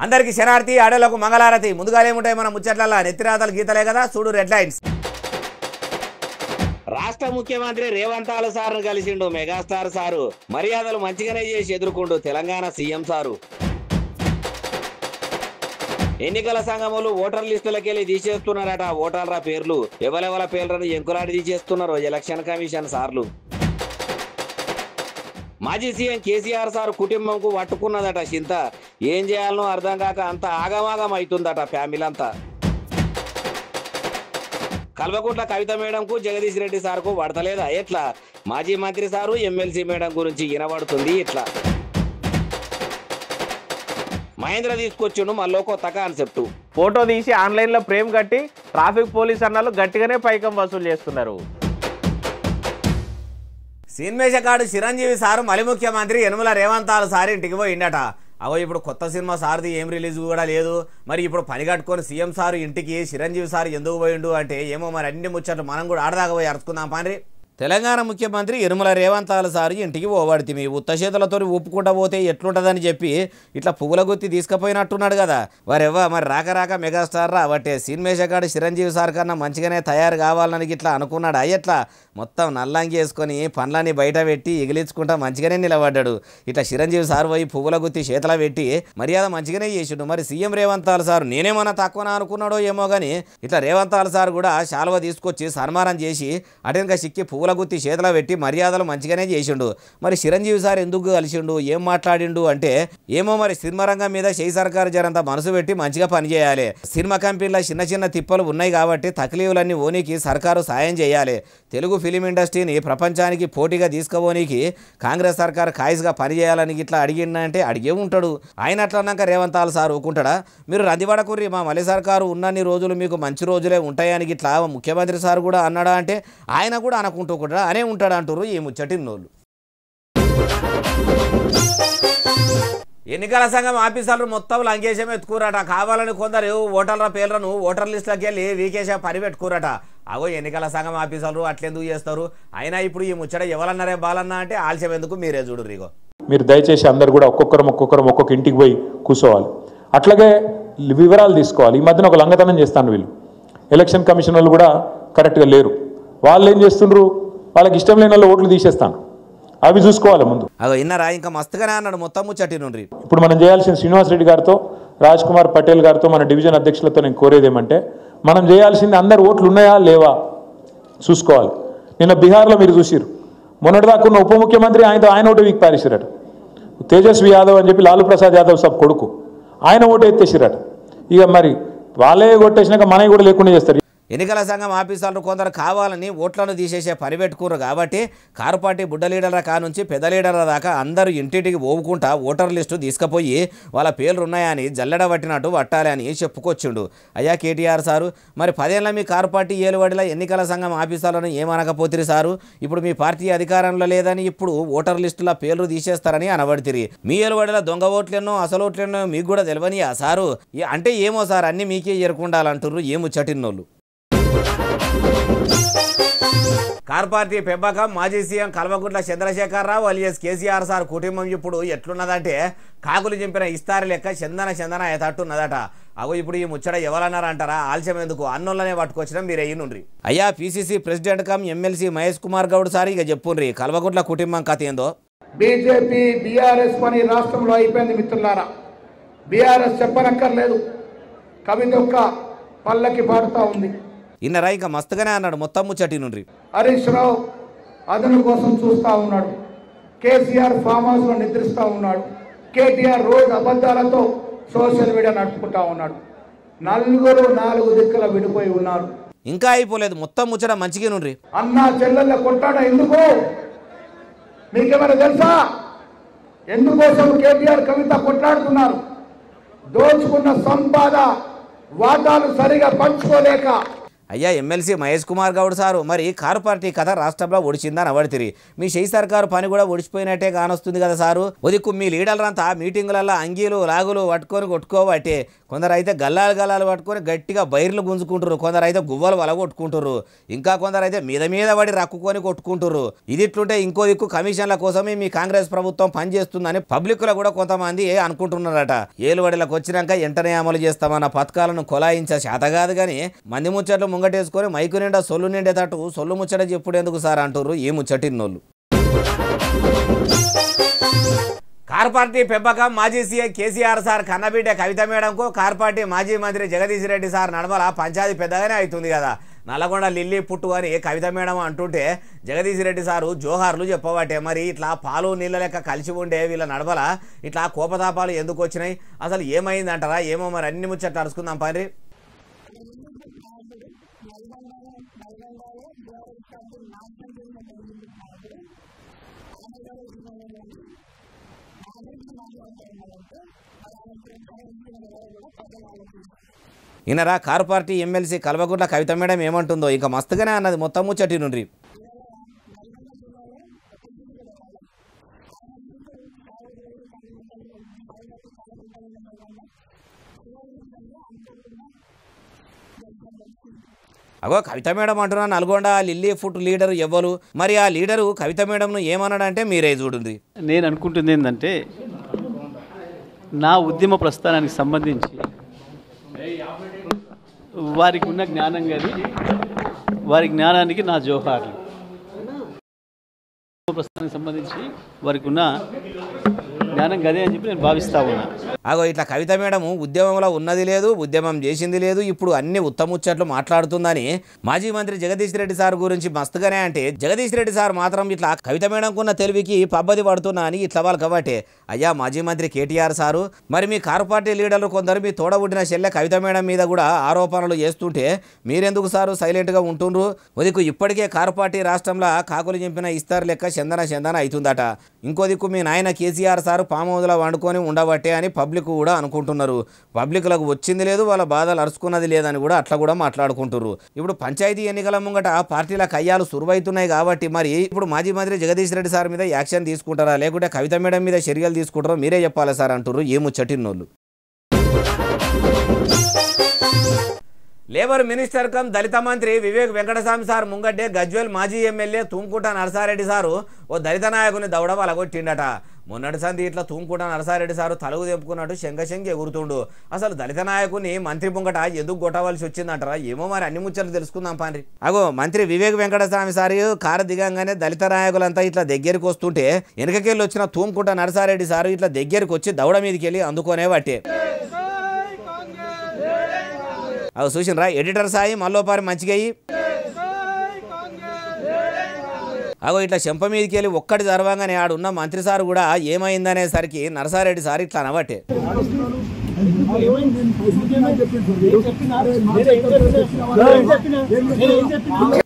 అందరికి శనార్థి ఆడలకు మంగళారతి. ముందుగా ఏముంటాయి మన ముచ్చట్ల నెత్తిరాతలు గీతలే కదా, చూడు రెడ్ లైన్స్. రాష్ట్ర ముఖ్యమంత్రి రేవంత్ సార్ను కలిసిండు మెగాస్టార్ సారు. మర్యాదలు మంచిగానే చేసి ఎదుర్కొండు తెలంగాణ సీఎం సారు. ఎన్నికల సంఘములు ఓటర్ లిస్టులకెళ్ళి తీసేస్తున్నారట ఓటర్ల పేర్లు. ఎవరెవల పేర్లను ఎంకులాడి తీసేస్తున్నారు ఎలక్షన్ కమిషన్ సార్లు. మాజీ సీఎం కేసీఆర్ సార్ కుటుంబంకు పట్టుకున్నదట చింత. ఏం చేయాలనో అర్థం కాక అంత ఆగమాగం అవుతుందట ఫ్యామిలీ అంతా. కల్వకుంట్ల కవిత మేడంకు జగదీష్ రెడ్డి సార్కు పడతలేదా ఎట్లా? మాజీ మంత్రి సారు ఎమ్మెల్సీ మేడం గురించి వినబడుతుంది ఇట్లా. మహేంద్ర తీసుకొచ్చిండు మళ్ళీ కొత్త కాన్సెప్ట్. ఫోటో తీసి ఆన్లైన్లో ఫ్రేమ్ కట్టి ట్రాఫిక్ పోలీస్ అన్నాళ్ళు గట్టిగానే పైకం వసూలు చేస్తున్నారు. సినిమేషకాడు చిరంజీవి సారు మలి ముఖ్యమంత్రి యనుమల రేవంత్ సార్ ఇంటికి పోయిండట. అవో ఇప్పుడు కొత్త సినిమా సార్ది ఏం రిలీజ్ కూడా లేదు. మరి ఇప్పుడు పని కట్టుకొని సీఎం సారు ఇంటికి చిరంజీవి సారు ఎందుకు పోయిండు అంటే ఏమో మరి అన్ని ముచ్చట్లు మనం కూడా ఆడదాకా పోయి అరుచుకుందాం పాండ్రి. తెలంగాణ ముఖ్యమంత్రి యనుమల రేవంత్ సారు ఇంటికి పోబడితే ఉత్త చేతులతో ఒప్పుకుంటా పోతే ఎట్లుంటుందని చెప్పి ఇట్లా పువ్వుల గుత్తి తీసుకుపోయినట్టున్నాడు కదా. వారెవ్వ మరి రాక మెగాస్టార్ రాబట్టే సినిమేషకాడు చిరంజీవి సార్ కన్నా మంచిగానే తయారు కావాలని ఇట్లా అనుకున్నాడు. అయ్యట్లా మొత్తం నల్లంగి వేసుకొని పండ్లని బయట పెట్టి ఎగిలించుకుంటా మంచిగానే నిలబడ్డాడు. ఇట్లా చిరంజీవి సార్ పోయి పువ్వుల గుత్తి చేతిలో పెట్టి మర్యాద మంచిగానే చేసిండు. మరి సీఎం రేవంత్ సార్ నేనేమన్నా తక్కువనా అనుకున్నాడో ఏమో కానీ ఇట్లా రేవంత్ సార్ కూడా శాలువ తీసుకొచ్చి సన్మానం చేసి అటెనక సిక్కి పువ్వుల గుత్తి చేతిలో పెట్టి మర్యాదలు మంచిగానే చేసిండు. మరి చిరంజీవి సార్ ఎందుకు కలిసిండు, ఏం మాట్లాడిండు అంటే ఏమో మరి సినిమా రంగం మీద చేయి సర్కారు జరంతా మనసు పెట్టి మంచిగా పనిచేయాలి. సినిమా కంపెనీలో చిన్న తిప్పలు ఉన్నాయి కాబట్టి తక్లీఫ్లన్నీ ఓనికి సర్కారు సాయం చేయాలి. తెలుగు ఫిలిం ఇండస్ట్రీని ప్రపంచానికి పోటీగా తీసుకుపోనీకి కాంగ్రెస్ సర్కారు ఖాయిస్గా పనిచేయాలని ఇట్లా అడిగిందంటే అడిగే ఉంటాడు. ఆయన అట్లా అన్నాక రేవంత్ సార్ ఊకుంటాడా? మీరు రందిపడకుర్రి, మా మలి సర్కారు ఉన్నన్ని రోజులు మీకు మంచి రోజులే ఉంటాయని ఇట్లా ముఖ్యమంత్రి సార్ కూడా అన్నాడా అంటే ఆయన కూడా అనుకుంటూ కూడా అనే ఉంటాడు అంటారు ఈ ముచ్చటిన్నోళ్ళు. ఎన్నికల సంఘం ఆఫీసర్లు మొత్తం లంకేశం ఎత్తుకురట. కావాలని కొందరు ఓటర్ల పేర్లను ఓటర్ లిస్టులకి వెళ్ళి వీకేశం పరిపెట్టుకురట. అవో ఎన్నికల సంఘం ఆఫీసర్లు అట్లెందుకు చేస్తారు? అయినా ఇప్పుడు ఈ ముచ్చట ఎవరన్నారే బాలన్నా అంటే ఆలస్యం ఎందుకు, మీరే చూడు రీగో. మీరు దయచేసి అందరు కూడా ఒక్కొక్క ఇంటికి పోయి కూర్చోవాలి. అట్లాగే వివరాలు తీసుకోవాలి. ఈ మధ్యన ఒక లంగతనం చేస్తాను వీళ్ళు. ఎలక్షన్ కమిషన్ వాళ్ళు కూడా కరెక్ట్గా లేరు. వాళ్ళు ఏం చేస్తుండ్రు, వాళ్ళకి ఇష్టం లేని వాళ్ళు ఓట్లు తీసేస్తాను. అవి చూసుకోవాలి ముందు. అదో ఇన్నారా ఇంకా మస్తుగానే అన్నాడు మొత్తం ముచ్చటి నుండి. ఇప్పుడు మనం చేయాల్సిన శ్రీనివాస్ రెడ్డి గారితో, రాజ్ కుమార్ పటేల్ గారితో, మన డివిజన్ అధ్యక్షులతో నేను కోరేది ఏమంటే మనం చేయాల్సింది అందరు ఓట్లు ఉన్నాయా లేవా చూసుకోవాలి. నిన్న బీహార్లో మీరు చూసిరు, మొన్నటిదాకా ఉన్న ఉప ముఖ్యమంత్రి ఆయన ఓటు వీక్ పారేసిరట. తేజస్వి యాదవ్ అని చెప్పి లాలూ ప్రసాద్ యాదవ్ సబ్ కొడుకు, ఆయన ఓటు ఎత్తేసిరట. ఇక మరి వాళ్ళే కొట్టేసినాక మనవి కూడా లేకుండా చేస్తారు. ఎన్నికల సంఘం ఆఫీసర్లు కొందరు కావాలని ఓట్లను తీసేసే పని పెట్టుకున్నారు కాబట్టి కారు పార్టీ బుడ్డ లీడర్ల కానుంచి పెద్ద లీడర్ల దాకా అందరూ ఇంటింటికి పోవుకుంటా ఓటర్ లిస్టు తీసుకుపోయి వాళ్ళ పేర్లు ఉన్నాయని జల్లెడ పట్టినట్టు పట్టాలి అని చెప్పుకొచ్చిండు. అయ్యా కేటీఆర్ సారు, మరి 10 ఏళ్ళ మీ కారు పార్టీ ఏలుబడిలో ఎన్నికల సంఘం ఆఫీసర్లను ఏమనకపోతిరి సారు? ఇప్పుడు మీ పార్టీ అధికారంలో లేదని ఇప్పుడు ఓటర్ లిస్టుల పేర్లు తీసేస్తారని అనబడితిరి. మీ ఏలుబడిలో దొంగ ఓట్లెన్నో అసలు ఓట్లెన్నో మీకు కూడా తెలియనియా సారు? అంటే ఏమో సార్ అన్ని మీకే ఎరుకుండాలంటుర్రు ఏముచ్చటిన్నోళ్ళు. కార్ పార్టీ పెంపకం మాజీ CM Kalvakuntla Chandrashekhar Rao alias KCR sir కుటుంబం ఇప్పుడు ఎట్లున్నదంటే కాకులు చింపిన ఇస్తారి లెక్క చందన ఎతట్టున్నదట. అగో ఇప్పుడు ఈ ముచ్చట ఎవరన్నారంటారా? ఆలస్యం ఎందుకు, అన్నోళ్ళనే పట్టుకొచ్చినా మీరు అయ్యుండ్రి. అయ్యా PCC president come MLC Mahesh Kumar Goud sir ఇక చెప్పుండ్రి కల్వకుంట్ల కుటుంబం కథ ఏందో. బీజేపీ బీఆర్ఎస్ పని రాష్ట్రంలో అయిపోయింది మిత్రులారా. బీఆర్ఎస్ చెప్పనక్కర్లేదు, కవిత యొక్క పల్లకి పాడుతూ ఉంది. ఇన్నరా ఇంకా మస్తుగానే అన్నాడు మొత్తం ముచ్చటి నుండి. హరీష్ రావు అదను కోసం చూస్తూ ఉన్నాడు. కేసీఆర్ ఫామ్ హౌస్ లో నిద్రిస్తూ ఉన్నాడు. కేటీఆర్ రోజు అబద్ధాలతో సోషల్ మీడియా నడుపుకుంటా ఉన్నాడు. నలుగురు 4 దిక్కుల విడిపోయి ఉన్నారు. ఇంకా అయిపోలేదు మొత్తం ముచ్చట మంచిగా నుండి. అన్నా చెల్లెళ్ళ కొట్టాడ ఎందుకు మీకేమైనా తెలుసా? ఎందుకోసం కేటీఆర్ కవిత కొట్లాడుతున్నారు? దోచుకున్న సంపాద వాటాలు సరిగా పంచుకోలేక. అయ్యా ఎమ్మెల్సీ మహేష్ కుమార్ గౌడ్ సారు, మరి కారు పార్టీ కథ రాష్ట్రంలో ఒడిచిందని అవడితిరి. మీ షెయి సర్కారు పని కూడా ఒడిచిపోయినట్టే కానొస్తుంది కదా సారు. ఒదిక్కు మీ లీడర్లంతా మీటింగులలో అంగీలు లాగులు పట్టుకొని కొట్టుకోబట్టే, కొందరు అయితే గల్లాలు పట్టుకొని గట్టిగా బైర్లు గుంజుకుంటారు, కొందరు అయితే గువ్వలు వలగొట్టుకుంటారు, ఇంకా కొందరు అయితే మీద పడి రక్కుకొని కొట్టుకుంటారు. ఇది ఇట్లుంటే ఇంకో దిక్కు కమిషన్ల కోసమే మీ కాంగ్రెస్ ప్రభుత్వం పనిచేస్తుందని పబ్లిక్ లో కూడా కొంతమంది అనుకుంటున్నారట. ఏలుబడిలకు వచ్చినాక వెంటనే అమలు చేస్తామన్న పథకాలను కొలాయించే శాత కాదు కానీ మంది ముచ్చట్లు ముంగటేసుకొని మైకు నిండా సొల్లు నిండేటట్టు సొల్లు ముచ్చట చెప్పుడేందుకు సార్ అంటారు ఈ ముచ్చటిన్నోళ్ళు. కార్ పార్టీ పెంపకం మాజీ సీఎం కేసీఆర్ సార్ కన్నబిడ్డ కవిత మేడంకు కార్ పార్టీ మాజీ మంత్రి జగదీష్ రెడ్డి సార్ నడమల పంచాయతీ పెద్దగానే అవుతుంది కదా. నల్లగొండ లిల్లీ పుట్టు అని కవిత మేడం అంటుంటే జగదీష్ రెడ్డి సారు జోహార్లు చెప్పబట్టే. మరి ఇట్లా పాలు నీళ్ళ లెక్క కలిసి ఉండే వీళ్ళ నడమల ఇట్లా కోపతాపాలు ఎందుకు వచ్చినాయి, అసలు ఏమైందంటారా ఏమో, మరి అన్ని ముచ్చట్లు అరుచుకుందాం పని. ఈయనరా car party MLC Kalvakuntla Kavitha madam ఏమంటుందో ఇంకా మస్తుగానే అన్నది మొత్తం ముచ్చటి నుండి. అగో కవిత మేడం అంటున్నా నల్గొండ లిల్లీ ఫుడ్ లీడర్ ఎవ్వరు, మరి ఆ లీడరు కవిత మేడంను ఏమన్నాడంటే మీరే చూడండి. నేను అనుకుంటుంది ఏంటంటే నా ఉద్యమ ప్రస్థానానికి సంబంధించి వారికి ఉన్న జ్ఞానం కానీ వారి జ్ఞానానికి నా జోహార్లు. ప్రస్థానానికి సంబంధించి వారికి ఉన్న జ్ఞానం గదే అని చెప్పి నేను భావిస్తా ఉన్నా. అగో ఇట్లా కవిత మేడం ఉద్యమంలో ఉన్నది లేదు, ఉద్యమం చేసింది లేదు, ఇప్పుడు అన్ని ఉత్తముచ్చట్లు మాట్లాడుతుందని మాజీ మంత్రి జగదీష్ రెడ్డి సార్ గురించి మస్తుగానే అంటే, జగదీష్ రెడ్డి సార్ మాత్రం ఇట్లా కవిత మేడంకున్న తెలివికి పబ్బది పడుతున్నా అని ఇట్లా వాళ్ళు కాబట్టి. అయ్యా మాజీ మంత్రి కేటీఆర్ సారు, మరి మీ కారు పార్టీ లీడర్లు కొందరు మీ తోడబుట్టిన చెల్లె కవిత మేడం మీద కూడా ఆరోపణలు చేస్తుంటే మీరెందుకు సారు సైలెంట్గా ఉంటుండ్రు? ఉదికు ఇప్పటికే కారు పార్టీ రాష్ట్రంలో కాకులు చింపిన ఇస్తారు లెక్క చందన అవుతుందట. ఇంకో దిక్కు మీ నాయన కేసీఆర్ సారు పాము హౌస్లో వండుకొని ఉండబట్టే అని పబ్లిక్ కూడా అనుకుంటున్నారు. పబ్లిక్లకు వచ్చింది లేదు, వాళ్ళ బాధలు అరుచుకున్నది లేదని కూడా అట్లా కూడా మాట్లాడుకుంటున్నారు. ఇప్పుడు పంచాయతీ ఎన్నికల ముంగట పార్టీల కయ్యాలు సురువైతున్నాయి కాబట్టి మరి ఇప్పుడు మాజీ మంత్రి జగదీష్ రెడ్డి సార్ మీద యాక్షన్ తీసుకుంటారా లేకుంటే కవిత మేడం మీద చర్యలు తీసుకుంటారో మీరే చెప్పాలి సార్ అంటారు ఏముచ్చటిన్నోళ్ళు. లేబర్ మినిస్టర్ కమ్ దళిత మంత్రి వివేక్ వెంకటస్వామి సార్ ముంగడ్డే గజ్వేల్ మాజీ ఎమ్మెల్యే తుంకుంట నరసారెడ్డి సారు ఓ దళిత నాయకుని దౌడ వలగొట్టిండట. మొన్నటి సంధి ఇట్లా తుంకుంట నరసారెడ్డి సారు తలుగు తెంపుకున్నట్టు శంఖశంఖి ఎగురుతుండు. అసలు దళిత నాయకుని మంత్రి ముంగట ఎందుకు కొట్టవలసి వచ్చిందంటారా ఏమో, మరి అన్ని ముచ్చట్లు తెలుసుకుందాం పాండ్రి. అగో మంత్రి వివేక్ వెంకటస్వామి సారు కారు దిగంగానే దళిత నాయకులంతా ఇట్లా దగ్గరికి వస్తుంటే వెనకకెళ్ళి వచ్చిన తుంకుంట నరసారెడ్డి సారు ఇట్లా దగ్గరికి వచ్చి దౌడ మీదకి వెళ్ళి అందుకోనే బట్టే. అవి చూసినరా ఎడిటర్ సాయి మల్లోపారి మంచిగా అగో ఇట్లా చెంప మీదకి వెళ్ళి ఒక్కటి జరవంగానే ఆడున్న మంత్రి సారు కూడా ఏమైందనేసరికి నరసారెడ్డి సార్ ఇట్లా అనబట్టే.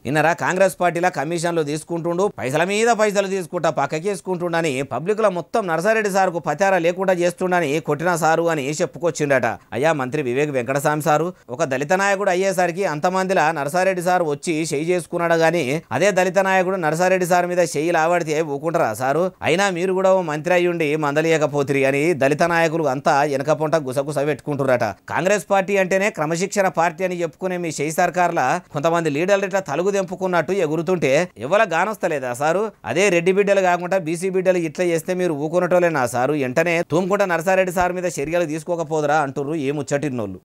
ఇన్నరా కాంగ్రెస్ పార్టీలో కమిషన్లు తీసుకుంటుండు, పైసల మీద పైసలు తీసుకుంటా పక్కకేసుకుంటుండని పబ్లిక్ లో మొత్తం నరసారెడ్డి సార్కు పచారా లేకుండా చేస్తుండని కొట్టిన సారు అని చెప్పుకొచ్చిండట. అయ్యా మంత్రి వివేక్ వెంకటస్వామి సారు ఒక దళిత నాయకుడు అయ్యేసరికి అంతమందిలా నరసారెడ్డి సారు వచ్చి చెయ్యి చేసుకున్నాడు గాని అదే దళిత నాయకుడు నరసారెడ్డి సార్ మీద చెయ్యి లావడితే ఊకుంటారా సారు? అయినా మీరు కూడా ఓ మంత్రి అయ్యుండి మందలియకపోతిరి అని దళిత నాయకులు అంతా వెనక పొంట గుసగుస పెట్టుకుంటున్నారట. కాంగ్రెస్ పార్టీ అంటేనే క్రమశిక్షణ పార్టీ అని చెప్పుకునే మీ షెయి సర్కార్ల కొంతమంది లీడర్లు ఇట్లా తలుగు తెంపుకున్నట్టు ఎగురుతుంటే ఎవల గానొస్తలేదా సారు? అదే రెడ్డి బిడ్డలు కాకుండా బీసీ బిడ్డలు ఇట్లా చేస్తే మీరు ఊకునటోలేనా సారు? వెంటనే తూముకుంట నరసారెడ్డి సార్ మీద చర్యలు తీసుకోకపోదురా అంటుర్రు ఏముచ్చటిన్నోళ్ళు.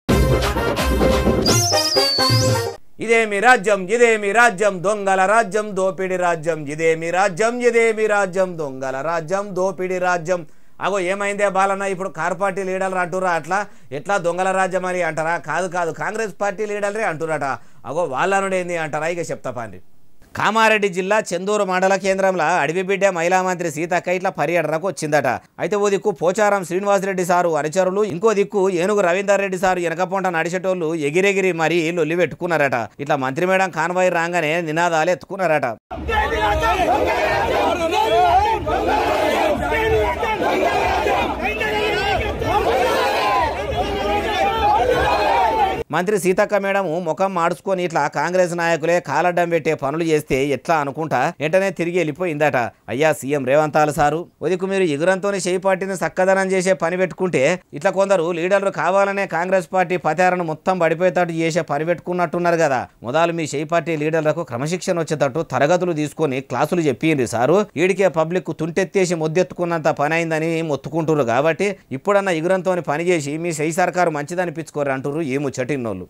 ఇదేమి రాజ్యం ఇదేమి రాజ్యం దొంగల రాజ్యం దోపిడి రాజ్యం, ఇదేమి రాజ్యం ఇదేమి రాజ్యం దొంగల రాజ్యం దోపిడి రాజ్యం. అగో ఏమైందే బాలన్న ఇప్పుడు కారు పార్టీ లీడర్లు అంటురా అట్లా ఎట్లా దొంగల రాజ్యం అని అంటారా? కాదు కాంగ్రెస్ పార్టీ లీడర్లే అంటురట. అగో వాళ్ళనుడేంది అంటారా? ఇక చెప్తా పాండి. కామారెడ్డి జిల్లా చెందూరు మండల కేంద్రంలో అడవిబిడ్డ మహిళా మంత్రి సీతక్క ఇట్లా పర్యటనకు వచ్చిందట. అయితే ఓ దిక్కు పోచారం శ్రీనివాసరెడ్డి సారు అనుచరులు, ఇంకో దిక్కు ఏనుగు రవీందర్ రెడ్డి సారు వెనకపొంట నడిచేటోళ్ళు ఎగిరెగిరి మరీ లొల్లి పెట్టుకున్నారట. ఇట్లా మంత్రి మేడం కాన్వాయ్ రాగానే నినాదాలు ఎత్తుకున్నారట. మంత్రి సీతక్క మేడం ముఖం మార్చుకొని ఇట్లా కాంగ్రెస్ నాయకులే కాలడ్డం పెట్టే పనులు చేస్తే ఎట్లా అనుకుంటా వెంటనే తిరిగి వెళ్ళిపోయిందట. అయ్యా సీఎం రేవంత్ సారు, ఉదికు మీరు ఎగురంతోనే చేయి పార్టీని సక్కదనం చేసే పని పెట్టుకుంటే ఇట్లా కొందరు లీడర్లు కావాలనే కాంగ్రెస్ పార్టీ పతారను మొత్తం పడిపోయేటట్టు చేసే పని పెట్టుకున్నట్టున్నారు కదా. మొదలు మీ చేయి పార్టీ లీడర్లకు క్రమశిక్షణ వచ్చేటట్టు తరగతులు తీసుకొని క్లాసులు చెప్పిండ్రు సారు. ఈడికే పబ్లిక్ తుంటెత్తేసి ముద్దెత్తుకున్నంత పని అయిందని మొత్తుకుంటున్నారు కాబట్టి ఇప్పుడన్నా ఎగురంతో పని చేసి మీ చేయి సర్కారు మంచిదనిపించుకోరు అంటున్నారు ఈ ముచ్చటిన్నోళ్ళు.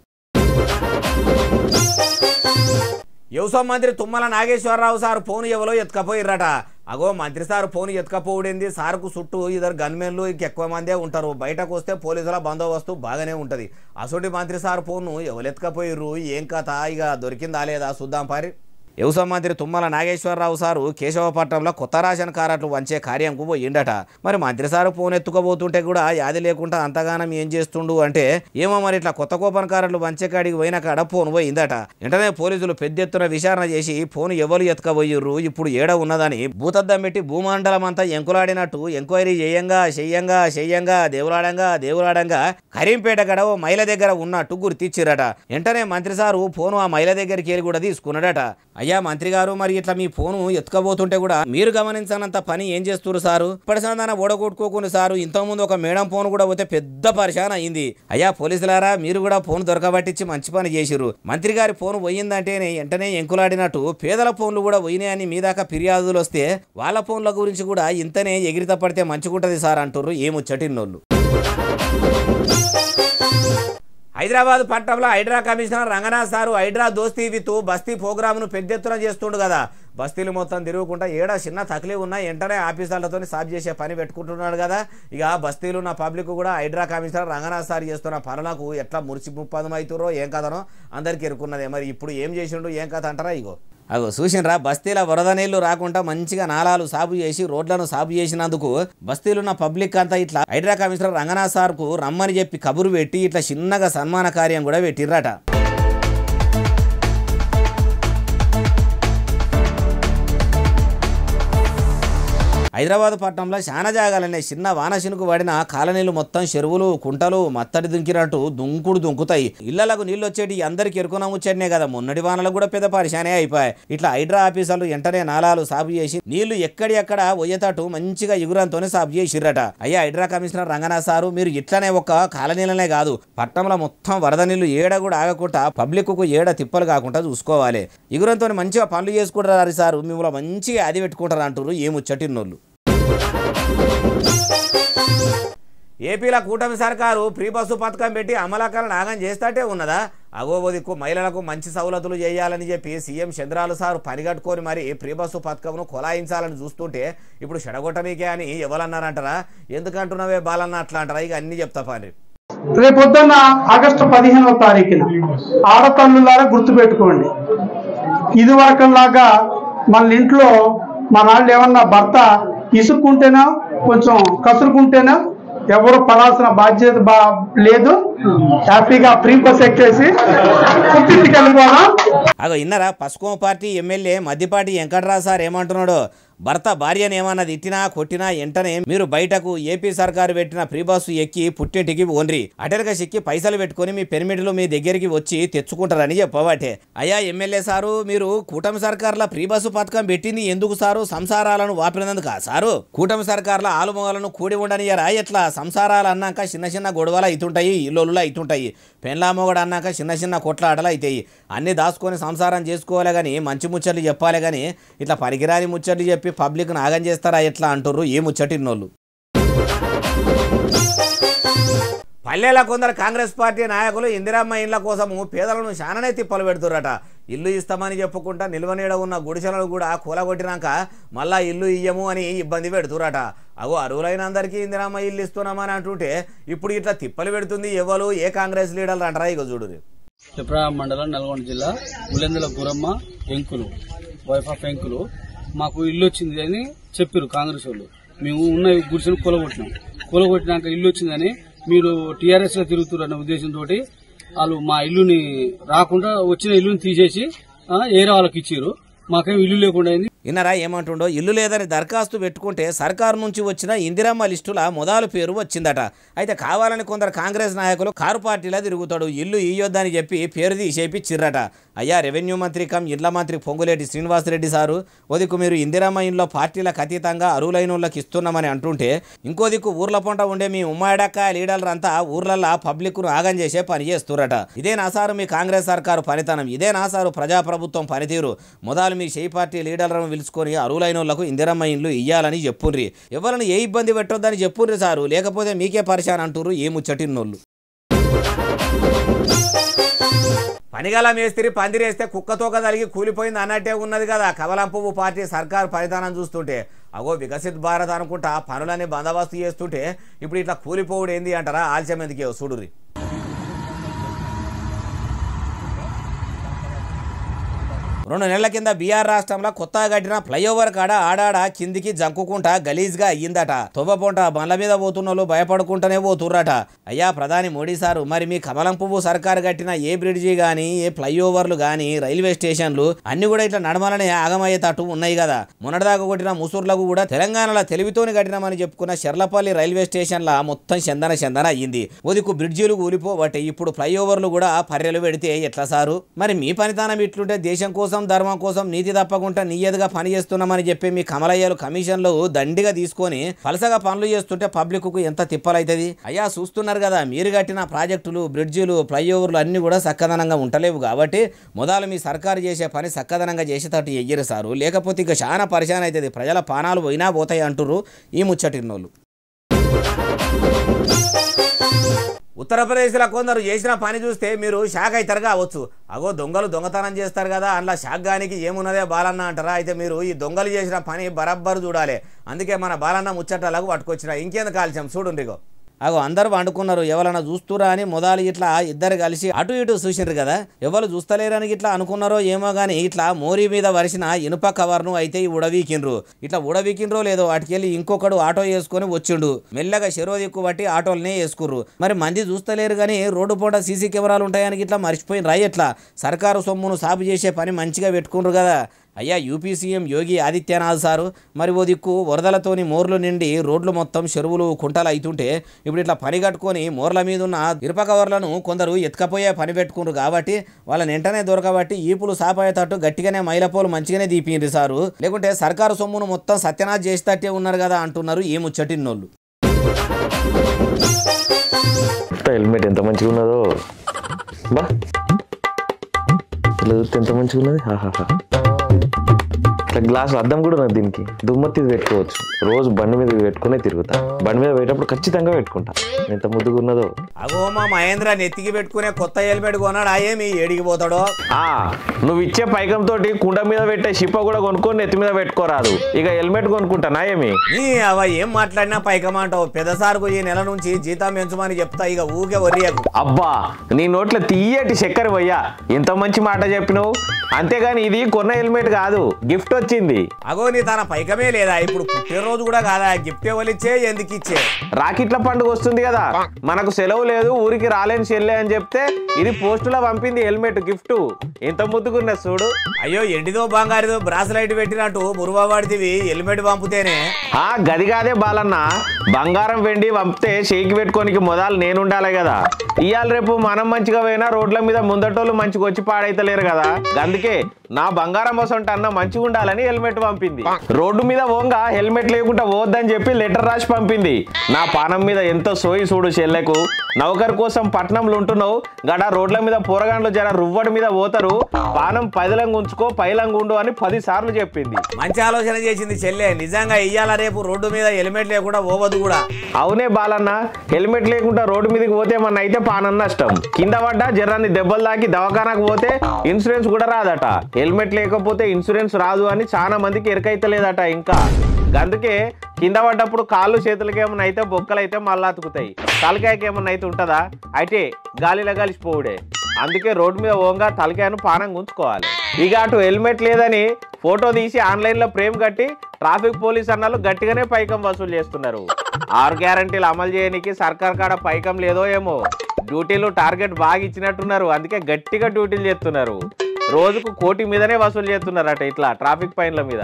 వ్యవసాయ మంత్రి తుమ్మల నాగేశ్వరరావు సార్ ఫోన్ ఎవరో ఎత్తుకపోయిర్రట. అగో మంత్రి సార్ ఫోన్ ఎత్తుకపోవడింది. సార్కు చుట్టూ ఇద్దరు గన్మెన్లు ఇంకెక్కువ మందే ఉంటారు. బయటకు వస్తే పోలీసుల బందోబస్తు బాగానే ఉంటుంది. అసోటి మంత్రి సార్ ఫోన్ ఎవరు ఎత్తుకపోయిర్రు, ఏం కథ, ఇక దొరికిందా లేదా చూద్దాం పారి. వ్యవసాయ మంత్రి తుమ్మల నాగేశ్వరరావు సారు కేశవపట్నంలో కొత్త రేషన్ కార్డులు వంచే కార్యంకు పోయిండట. మరి మంత్రి సారు ఫోన్ ఎత్తుకోబోతుంటే కూడా యాది లేకుండా అంతగానం ఏం చేస్తుండు అంటే ఏమో మరి ఇట్లా కొత్త కూపన్ కార్డులు వంచే కాడికి పోయిన కాడ ఫోన్ పోయిందట. వెంటనే పోలీసులు పెద్ద ఎత్తున విచారణ చేసి ఫోన్ ఎవరు ఎత్తుకపోయిర్రు, ఇప్పుడు ఏడ ఉన్నదని భూతద్దం పెట్టి భూమండలం అంతా ఎంకులాడినట్టు ఎంక్వైరీ చెయ్యంగా దేవులాడంగా కరీంపేట గడ ఓ మహిళ దగ్గర ఉన్నట్టు గుర్తిచ్చిరట. వెంటనే మంత్రి సారు ఫోను ఆ మహిళ దగ్గరికి వెళ్ళి కూడా తీసుకున్నాడట. అయ్యా మంత్రి గారు, మరి ఇట్లా మీ ఫోను ఎత్తుకపోతుంటే కూడా మీరు గమనించనంత పని ఏం చేస్తున్నారు సారు? ఇప్పటిదాన ఓడగొట్టుకోకుండా సారు, ఇంతకుముందు ఒక మేడం ఫోన్ కూడా పోతే పెద్ద పరిశాన్ అయింది. అయ్యా పోలీసులారా, మీరు కూడా ఫోన్ దొరకబట్టించి మంచి పని చేసిర్రు. మంత్రి గారి ఫోన్ పోయిందంటేనే వెంటనే ఎంకులాడినట్టు పేదల ఫోన్లు కూడా పోయినాయని మీ దాకా ఫిర్యాదులు వస్తే వాళ్ళ ఫోన్ల గురించి కూడా ఇంతనే ఎగిరిత పడితే మంచిగుంటది సార్ అంటుర్రు ఏ ముచ్చటిన్నోళ్ళు. హైదరాబాద్ పట్టణంలో హైడ్రా కమిషనర్ రంగనాథ్ సారు హైడ్రా దోస్తీ విత్ బస్తీ ప్రోగ్రామ్ను పెద్ద ఎత్తున చేస్తుండు కదా. బస్తీలు మొత్తం తిరుగుకుంటా ఏడ చిన్న తక్లీఫ్ ఉన్నా వెంటనే ఆఫీసర్లతో సాఫ్ చేసే పని పెట్టుకుంటున్నాడు కదా. ఇక బస్తీలు ఉన్న పబ్లిక్ కూడా హైడ్రా కమిషనర్ రంగనాథ్ సార్ చేస్తున్న పనులకు ఎట్లా ముప్పదం అవుతారో ఏం కథనో అందరికీ ఎరుకున్నదే. మరి ఇప్పుడు ఏం చేసిండు ఏం కథ అంటారా? అగో చూసినరా, బస్తీల వరద నీళ్లు రాకుండా మంచిగా నాలాలు సాగు చేసి రోడ్లను సాగు చేసినందుకు బస్తీలున్న పబ్లిక్ అంతా ఇట్లా హైడ్రా కమిషనర్ రంగనాథ్ సార్కు రమ్మని చెప్పి కబురు పెట్టి ఇట్లా చిన్నగా సన్మాన కార్యం కూడా పెట్టిర్రట. హైదరాబాద్ పట్టణంలో చాలా జాగాలనే చిన్న వానశినుకు పడిన కాలనీలు మొత్తం చెరువులు కుంటలు మత్తడి దుంకినట్టు దుంకుతాయి. ఇళ్లకు నీళ్ళు వచ్చేటి అందరికి ఎరుకున ముచ్చటినే కదా. మొన్నటి వానలకు కూడా పెద్ద పరిశానే అయిపోయాయి. ఇట్లా హైడ్రా ఆఫీసర్లు వెంటనే నాలాలు సాగు చేసి నీళ్లు ఎక్కడెక్కడ పోయేటట్టు మంచిగా ఎగురంతోనే సాగు చేసిర్రట. అయ్యా హైడ్రా కమిషనర్ రంగనాథ్ సారు, మీరు ఇట్లనే ఒక కాలనీలనే కాదు పట్టణంలో మొత్తం వరద నీళ్లు ఏడ కూడా ఆగకుండా పబ్లిక్ కు ఏడ తిప్పలు కాకుండా చూసుకోవాలి. ఎగురంతో మంచిగా పనులు చేసుకుంటారు సారు, మిమ్మల్ని మంచిగా అది పెట్టుకుంటారు అంటారు ఏ ముచ్చటిన్నోళ్ళు. ఏపీలో కూటమి సర్కారు ఫ్రీ బస్సు పథకం పెట్టి అమలాకరణ ఆగం చేస్తాటే ఉన్నదా? అగోబోదిక్కు మహిళలకు మంచి సౌలతులు చేయాలని చెప్పి సీఎం చంద్రాలు సార్ పనిగట్టుకొని మరి ఫ్రీ బస్సు పథకంను కొలాయించాలని చూస్తుంటే ఇప్పుడు చెడగొట్టనీకే అని ఎవరన్నారంటారా? ఎందుకంటున్నావే బాలన్న అట్లా అంటారా? ఇక అన్ని చెప్తా పని. రేపొద్దున్న ఆగస్టు 15వ తారీఖున ఆడతల్లులారా గుర్తుపెట్టుకోండి, ఇది వరకులాగా మన ఇంట్లో మన వాళ్ళు ఏమన్నా భర్త ఇసుక్కుంటేనా కొంచెం కసురుకుంటేనా ఎవరు పడాల్సిన బాధ్యత లేదు. హ్యాపీగా ఫ్రీ బస్ ఎక్కేసి పుట్టింటికి వెళ్ళిపోవడం. అగో ఇన్నరా, పసుకోమ party MLA Maddipati Venkatarao sir ఏమంటున్నాడు? భర్త భార్యను ఏమన్నా తిట్టినా కొట్టినా వెంటనే మీరు బయటకు ఏపీ సర్కారు పెట్టిన ఫ్రీ బస్సు ఎక్కి పుట్టింటికి ఓన్రి అటెల్గా సిక్కి పైసలు పెట్టుకుని మీ పెర్మిట్లు మీ దగ్గరికి వచ్చి తెచ్చుకుంటారని చెప్పవాటే. అయ్యా ఎమ్మెల్యే సారు, మీరు కూటమి సర్కార్ల ఫ్రీ బస్సు పథకం పెట్టింది ఎందుకు సారు? సంసారాలను వాపినందుకా సారు? కూటమి సర్కార్ల ఆలుమొగలను కూడి ఉండనియరా? ఎట్లా సంసారాలు అన్నాక చిన్న చిన్న గొడవలు అవుతుంటాయి, ఇల్లులు అవుతుంటాయి, పెండ్లామొగడు అన్నాక చిన్న కొట్లాటలు అవుతాయి. అన్ని దాచుకొని సంసారం చేసుకోవాలి కానీ మంచి ముచ్చట్లు చెప్పాలి కానీ ఇట్లా పనికిరాని ముచ్చట్లు చెప్పి పబ్లిక్ నాగం చేస్తారా ఎట్లా అంటుర్రు ఏ ముచ్చటిన్నోళ్ళు. పల్లెల కొందరు కాంగ్రెస్ పార్టీ నాయకులు ఇందిరమ్మ ఇండ్ల కోసము పేదలను చాలానే తిప్పలు పెడుతుర్రట. ఇల్లు ఇస్తామని చెప్పుకుంటా నిల్వనీడ ఉన్న గుడిసెలను కూడా కూలగొట్టినాక మళ్ళా ఇల్లు ఇయ్యము అని ఇబ్బంది పెడుతురట. అగో అరువులైన అందరికీ ఇందిరమ్మ ఇల్లు ఇస్తున్నామని అంటుంటే ఇప్పుడు ఇట్లా తిప్పలు పెడుతుంది ఎవరు? ఏ కాంగ్రెస్ లీడర్లు అంటారా? ఇక చూడు. పిప్రాయం మండలం నల్గొండ జిల్లా ఉలెందుల గురమ్మ వెంకులు వైఫ్ ఆఫ్ వెంకులు మాకు ఇల్లు వచ్చింది అని చెప్పారు కాంగ్రెస్ వాళ్ళు. మేము ఉన్న గుడిసెను కూలగొట్టినాక ఇల్లు వచ్చిందని మీరు టీఆర్ఎస్ లో తిరుగుతున్నారు అనే ఉద్దేశంతో వాళ్ళు మా ఇల్లుని రాకుండా వచ్చిన ఇల్లుని తీసేసి ఏరే వాళ్ళకి ఇచ్చారు. మాకేం ఇల్లు లేకుండా అయింది. ఇన్నరా ఏమంటుండో, ఇల్లు లేదని దరఖాస్తు పెట్టుకుంటే సర్కారు నుంచి వచ్చిన ఇందిరమ్మ లిస్టుల మొదలు పేరు వచ్చిందట. అయితే కావాలని కొందరు కాంగ్రెస్ నాయకులు కారు పార్టీలా తిరుగుతాడు, ఇల్లు ఇయ్యొద్దని చెప్పి పేరు తీసేపిచ్చిర్రట. అయ్యా రెవెన్యూ మంత్రి కమ్ ఇండ్ల మంత్రి పొంగులేటి శ్రీనివాసరెడ్డి సారు, ఓ దిక్కు మీరు ఇందిరమ్మ ఇంట్లో పార్టీలకు అతీతంగా అరువులైన వాళ్ళకి ఇస్తున్నామని అంటుంటే, ఇంకో దిక్కు ఊర్ల పొంట ఉండే మీ ఉమ్మాడక్క లీడర్లంతా ఊర్లల్లో పబ్లిక్ను ఆగం చేసే పని చేస్తురట. ఇదేనా సారు మీ కాంగ్రెస్ సర్కారు పనితనం? ఇదేనా సారు ప్రజాప్రభుత్వం పనితీరు? మొదలు మీ షెయి పార్టీ లీడర్లను పిలుచుకొని అరువులైన వాళ్లకు ఇందిరమ్మ ఇండ్లు ఇయ్యాలని చెప్పుర్రి, ఎవరిని ఏ ఇబ్బంది పెట్టొద్దని చెప్పుర్రి సారు, లేకపోతే మీకే పరిశాన్ అంటుర్రు ఏ ముచ్చటిన్నోళ్ళు. పనిగల మేస్త్రి పందిరేస్తే కుక్కతోక తలిగి కూలిపోయింది అన్నట్టే ఉన్నది కదా కమలం పువ్వు పార్టీ సర్కారు పనితనం చూస్తుంటే. అగో వికసిత్ భారత్ అనుకుంటా పనులన్నీ బందోబస్తు చేస్తుంటే ఇప్పుడు ఇట్లా కూలిపోవుడు ఏంది అంటారా? ఆలస్యం ఎందుకే చూడుర్రి. 2 నెలల కింద బీఆర్ రాష్ట్రంలో కొత్తగా కట్టిన ఫ్లైఓవర్ కాడ ఆడాడ కిందికి జంకుకుంటా గలీజ్గా అయ్యిందట. తొవ్వపొంట బండ్ల మీద పోతున్నోళ్ళు భయపడుకుంటూనే పోతుర్రట. అయ్యా ప్రధాని మోడీ సారు, మరి మీ కమలం పువ్వు సర్కారు కట్టిన ఏ బ్రిడ్జి కానీ ఏ ఫ్లైఓవర్లు కానీ రైల్వే స్టేషన్లు అన్ని కూడా ఇట్లా నడమలనే ఆగమయ్యేటట్టు ఉన్నాయి కదా. మొన్నటిదాకా కొట్టిన ముసూర్లకు కూడా తెలంగాణలో తెలివితోని కట్టినామని చెప్పుకున్న షెర్లపల్లి రైల్వే స్టేషన్ల మొత్తం చందన అయ్యింది. ఓదికు బ్రిడ్జిలు కూలిపోబట్టే ఇప్పుడు ఫ్లైఓవర్లు కూడా పర్రెలు పెడితే ఎట్లా సారు? మరి మీ పనితనం ఇట్లుంటే దేశం కోసం ధర్మం కోసం నీతి తప్పకుండా నియ్యతగా పని చేస్తున్నామని చెప్పి మీ కమలయ్యలు కమిషన్లు దండిగా తీసుకొని పలసగా పనులు చేస్తుంటే పబ్లిక్ కు ఎంత తిప్పలైతుంది. అయ్యా చూస్తున్నారు కదా, మీరు కట్టిన ప్రాజెక్టులు బ్రిడ్జిలు ఫ్లైఓవర్లు అన్ని కూడా చక్కదనంగా ఉంటలేవు కాబట్టి మొదలు మీ సర్కారు చేసే పని చక్కదనంగా చేసేటట్టు ఎయ్యరు సారు, లేకపోతే ఇక చాలా పరిశాన్ అవుతుంది, ప్రజల పానాలు పోయినా పోతాయి అంటుర్రు ఈ ముచ్చటిన్నోళ్ళు. ఉత్తరప్రదేశ్లో కొందరు చేసిన పని చూస్తే మీరు షాక్ అవుతారు కావచ్చు. అగో దొంగలు దొంగతనం చేస్తారు కదా, అందులో షాక్ గానికి ఏమున్నదే బాలన్న అంటారా? అయితే మీరు ఈ దొంగలు చేసిన పని బరబ్బరు చూడాలి. అందుకే మన బాలన్న ముచ్చటలకు పట్టుకొచ్చిన. ఇంకేందుకు కాల్చాం చూడుండిగో. అగో అందరూ వండుకున్నారు, ఎవరన్నా చూస్తురా అని మొదలు ఇట్లా ఇద్దరు కలిసి అటు ఇటు చూసినారు కదా. ఎవరు చూస్తలేరని ఇట్లా అనుకున్నారో ఏమో కానీ ఇట్లా మోరీ మీద వరిసిన ఇనుప కవర్ను అయితే ఉడవీకిండ్రు. ఇట్లా ఉడవీకిండ్రో లేదో వాటికెళ్ళి ఇంకొకడు ఆటో వేసుకొని వచ్చిండు. మెల్లగా చెరో దిక్కు బట్టి ఆటోలనే వేసుకుర్రు. మరి మంది చూస్తలేరు కానీ రోడ్డు పూట సీసీ కెమెరాలు ఉంటాయని ఇట్లా మర్చిపోయిన ఎట్లా సర్కారు సొమ్మును సాపు చేసే పని మంచిగా పెట్టుకుండ్రు కదా. అయ్యా UP CM Yogi Adityanath sir, మరి ఓ దిక్కు వరదలతోని మోర్లు నిండి రోడ్లు మొత్తం చెరువులు కుంటలు అవుతుంటే ఇప్పుడు ఇట్లా పని కట్టుకొని మోర్ల మీద ఉన్న ఇరుప కవర్లను కొందరు ఎత్తుకపోయే పని పెట్టుకుంటారు కాబట్టి వాళ్ళని వెంటనే దొరకబట్టి ఈపులు సాపయ్యేటట్టు గట్టిగానే మైలపోలు మంచిగానే దీపిండ్రు సారు, లేకుంటే సర్కారు సొమ్మును మొత్తం సత్యనాథ్ చేసేటట్టే ఉన్నారు కదా అంటున్నారు ఈ ముచ్చటిన్నోళ్ళు. హెల్మెట్ ఎంత మంచిగా ఉన్నదో బా, ఎంత మంచిగా ఉన్నది. గ్లాస్ అద్దం కూడా ఉన్నది, దీనికి దుమ్మత్తి పెట్టుకోవచ్చు. రోజు బండి మీద పెట్టుకునే తిరుగుతా, బండి మీద పోయేటప్పుడు ఖచ్చితంగా పెట్టుకుంటా. ఎంత ముద్దుగా ఉన్నదో. అగో మా మహేంద్ర నెత్తికి పెట్టుకునే కొత్త హెల్మెట్ కొన్నాడు, ఏమి ఏడికి పోతాడో. నువ్వు ఇచ్చే పైకం తోటి కుండ మీద పెట్టే షిప్ప కూడా కొనుక్కొని నెత్తి మీద పెట్టుకోరాదు, ఇక హెల్మెట్ కొనుక్కుంటానా ఏమి? అవ ఏం మాట్లాడినా పైకం అంటావు. పెద్దసార్కు ఈ నెల నుంచి జీతం పెంచమని చెప్తా, ఇక ఊకే వర్రియకు. అబ్బా నీ నోట్ల తీయటి చక్కెర పోయ్యా, ఎంత మంచి మాట చెప్పినావు. అంతేగాని ఇది కొన్న హెల్మెట్ కాదు, గిఫ్ట్ వచ్చింది. అగో నీ తన పైకమే లేదా, ఇప్పుడు పుట్టినరోజు కూడా కాదా, గిఫ్ట్ ఎవరిచ్చే ఎందుకు ఇచ్చే? రాకెట్ల పండుగ వస్తుంది కదా, మనకు సెలవు లేదు, ఊరికి రాలేని చెల్లె అని చెప్తే ఇది పోస్టులో పంపింది హెల్మెట్ గిఫ్ట్. ఎంత ముద్దుకున్నా చూడు. అయ్యో ఎండిదో బంగారిదో బ్రాస్లైట్ పెట్టినట్టు మురువాడితివి హెల్మెట్ పంపుతేనే. గది కాదే బాలన్న, బంగారం వెండి పంపితే షేకి పెట్టుకోనికి మొదలు నేనుండాలి కదా. ఇవాళ రేపు మనం మంచిగా పోయినా రోడ్ల మీద ముందటోళ్ళు మంచిగా వచ్చి పాడైతలేరు కదా. అందుకే నా బంగారం వసంట అన్న మంచిగా ఉండాలని హెల్మెట్ పంపింది. రోడ్డు మీద పోంగా హెల్మెట్ లేకుండా పోద్దని చెప్పి లెటర్ రాసి పంపింది. నా పానం మీద ఎంత సోయి చూడు చెల్లెకు. నౌకర్ కోసం పట్నంలో ఉంటున్నావు గడ, రోడ్ల మీద పోరగాండ్లు జర రువ్వడి మీద పోతారు, పానం పదిలంగా ఉంచుకో పైలంగా ఉండు అని 10 సార్లు చెప్పింది. మంచి ఆలోచన చేసింది చెల్లె, నిజంగా ఇయ్యాల రేపు రోడ్డు మీద హెల్మెట్ లేకుండా పోవద్దు కూడా. అవునే బాలన్న, హెల్మెట్ లేకుండా రోడ్డు మీదకి పోతే మన అయితే పానం నష్టం. కింద పడ్డా జర్రాన్ని దెబ్బలు తాకి దవాఖానకు పోతే ఇన్సూరెన్స్ కూడా రాదట. హెల్మెట్ లేకపోతే ఇన్సూరెన్స్ రాదు అని చాలా మందికి ఎరకైతలేదట. ఇంకా అందుకే కింద పడ్డప్పుడు కాళ్ళు చేతులకి ఏమన్నా అయితే బొక్కలు అయితే మళ్ళా అతుకుతాయి, తలకాయకి ఏమన్నా అయితే ఉంటుందా, అయితే గాలిలో కలిసిపోవుడే. అందుకే రోడ్డు మీద ఓంగా తలకాయను పానంగా ఉంచుకోవాలి. ఇక అటు హెల్మెట్ లేదని ఫోటో తీసి ఆన్లైన్లో ఫ్రేమ్ కట్టి ట్రాఫిక్ పోలీస్ అన్నలు గట్టిగానే పైకం వసూలు చేస్తున్నారు. 6 గ్యారంటీలు అమలు చేయడానికి సర్కార్ కాడ పైకం లేదో ఏమో, డ్యూటీలు టార్గెట్ బాగా ఇచ్చినట్టున్నారు, అందుకే గట్టిగా డ్యూటీలు చేస్తున్నారు. రోజుకు 1 కోటి మీదనే వసూలు చేస్తున్నారట ఇట్లా ట్రాఫిక్ ఫైన్ల మీద.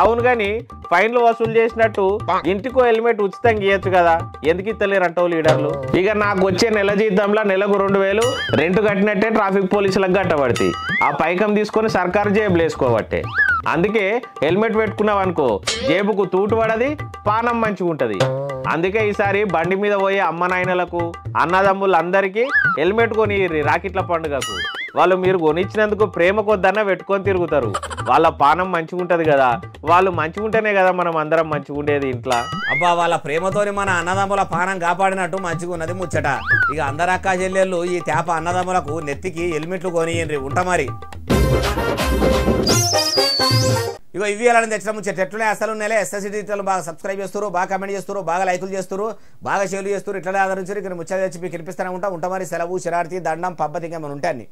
అవును కానీ ఫైన్లు వసూలు చేసినట్టు ఇంటికో హెల్మెట్ ఉచితంగా ఇవ్వచ్చు కదా, ఎందుకు ఇస్తలేరంటో లీడర్లు. ఇక నాకు వచ్చే నెల జీతంలో నెలకు 2000 రెంట్ కట్టినట్టే ట్రాఫిక్ పోలీసులకు కట్టబడితే ఆ పైకం తీసుకొని సర్కారు జేబులు వేసుకోబట్టే. అందుకే హెల్మెట్ పెట్టుకున్నావు అనుకో జేబుకు తూటు పడది, పానం మంచిగా ఉంటుంది. అందుకే ఈసారి బండి మీద పోయే అమ్మ నాయనలకు అన్నదమ్ములందరికీ హెల్మెట్ కొని రాకెట్ల పండుగకు. వాళ్ళు మీరు కొనిచ్చినందుకు ప్రేమ కొద్దన్న పెట్టుకొని తిరుగుతారు. వాళ్ళ పానం మంచిగా ఉంటుంది కదా, వాళ్ళు మంచిగా ఉంటేనే కదా మనం అందరం మంచిగా ఉండేది ఇంట్లో. అబ్బా వాళ్ళ ప్రేమతోని మన అన్నదమ్ముల పానం కాపాడినట్టు మంచిగా ఉన్నది ముచ్చట. ఇక అందరు అక్కా చెల్లెళ్ళు ఈ తేప అన్నదమ్ములకు నెత్తికి హెల్మెట్లు కొనియండి ఉంటా మరి. ఇగో ఇవి ఎలా తెచ్చిన ముచ్చట ఎట్లనే అసలు నెలే ఎస్ఎస్సిటీ బాగా సబ్స్క్రైబ్ చేస్తారు, బాగా కమెంట్ చేస్తారు, బాగా లైకులు చేస్తారు, బాగా షేర్లు చేస్తారు. ఇట్లనే ఆదరించారు. ఇక్కడ ముచ్చట తెచ్చి మీకు కనిపిస్తూనే ఉంటా మరి. సెలవు, శరార్థి, దండం, పబ్బతి ఇంకా మనం ఉంటాయి.